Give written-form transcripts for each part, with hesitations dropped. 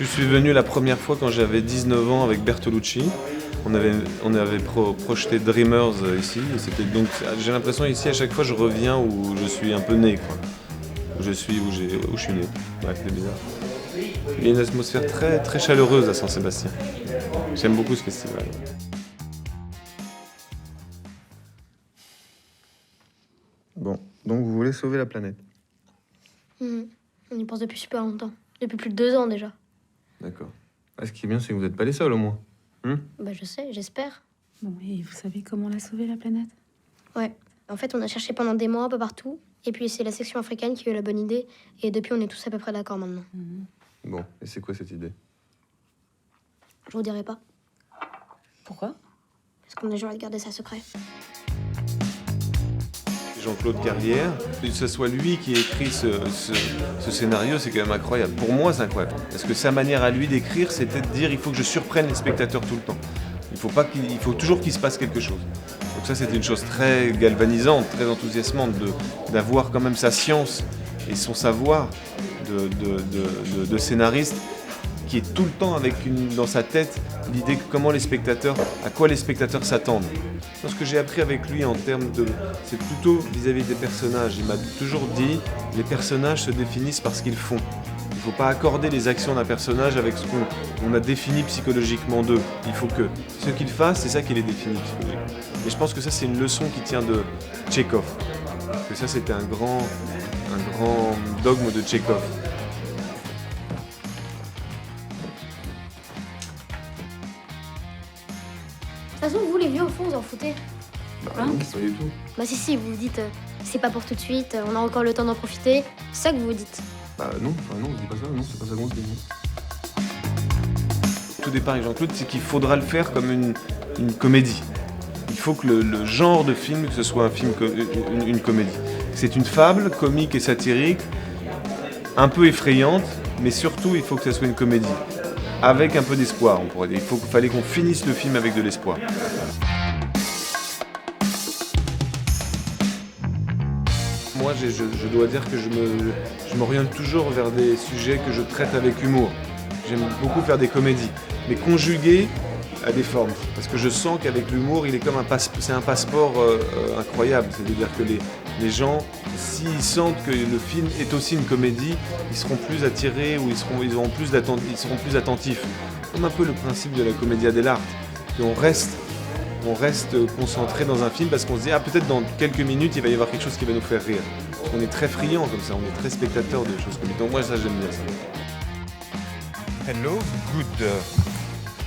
Je suis venu la première fois quand j'avais 19 ans avec Bertolucci. On avait projeté Dreamers ici. Et c'était donc, j'ai l'impression ici, à chaque fois, je reviens où je suis un peu né, quoi. Où je suis né. Ouais, c'est bizarre. Il y a une atmosphère très, très chaleureuse à Saint-Sébastien. J'aime beaucoup ce festival. Bon, donc vous voulez sauver la planète? On y pense depuis super longtemps. Depuis plus de 2 ans déjà. D'accord. Ce qui est bien, c'est que vous n'êtes pas les seuls au moins. Bah je sais, j'espère. Bon, et vous savez comment on a sauvé la planète? Ouais. En fait, on a cherché pendant des mois un peu partout. Et puis c'est la section africaine qui a eu la bonne idée. Et depuis, on est tous à peu près d'accord maintenant. Bon, et c'est quoi cette idée? Je vous dirai pas. Pourquoi? Parce qu'on a juré de garder ça secret. Jean-Claude Carrière, que ce soit lui qui écrit ce scénario, c'est quand même incroyable. Pour moi, c'est incroyable. Parce que sa manière à lui d'écrire, c'était de dire il faut que je surprenne les spectateurs tout le temps. Il faut toujours qu'il se passe quelque chose. Donc ça, c'était une chose très galvanisante, très enthousiasmante, d'avoir quand même sa science et son savoir de scénariste qui est tout le temps avec dans sa tête l'idée à quoi les spectateurs s'attendent. Ce que j'ai appris avec lui en termes c'est plutôt vis-à-vis des personnages. Il m'a toujours dit, les personnages se définissent par ce qu'ils font. Il ne faut pas accorder les actions d'un personnage avec ce qu'on a défini psychologiquement d'eux. Il faut que ce qu'ils fassent, c'est ça qui les définit psychologiquement. Et je pense que ça, c'est une leçon qui tient de Tchekhov. Que ça, c'était un grand dogme de Tchekhov. De toute façon, vous les vieux, au fond, vous en foutez. Non, pas du tout. Bah si, vous vous dites, c'est pas pour tout de suite, on a encore le temps d'en profiter. C'est ça que vous vous dites. Bah non, on dit pas ça, non, c'est pas ça qu'on se dit. Tout départ avec Jean-Claude, c'est qu'il faudra le faire comme une comédie. Il faut que le genre de film, que ce soit un film, une comédie. C'est une fable comique et satirique, un peu effrayante, mais surtout il faut que ça soit une comédie. Avec un peu d'espoir, on pourrait dire. Il fallait qu'on finisse le film avec de l'espoir. Moi, je dois dire que je m'oriente toujours vers des sujets que je traite avec humour. J'aime beaucoup faire des comédies, mais conjuguées à des formes. Parce que je sens qu'avec l'humour, il est comme c'est un passeport incroyable. C'est-à-dire que les gens, s'ils sentent que le film est aussi une comédie, ils seront plus attirés ou ils seront plus attentifs. Comme un peu le principe de la commedia dell'arte. On reste concentré dans un film parce qu'on se dit peut-être dans quelques minutes il va y avoir quelque chose qui va nous faire rire. Parce qu'on est très friand comme ça, on est très spectateur de choses comme ça. Donc moi ça j'aime bien ça. Hello,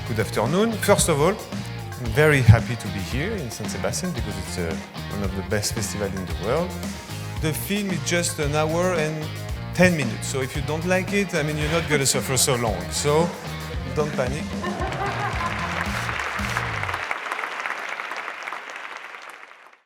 good afternoon. First of all, I'm very happy to be here in San Sebastian because it's one of the best festivals in the world. The film is just an hour and 10 minutes, so if you don't like it, I mean, you're not going to suffer so long. So don't panic.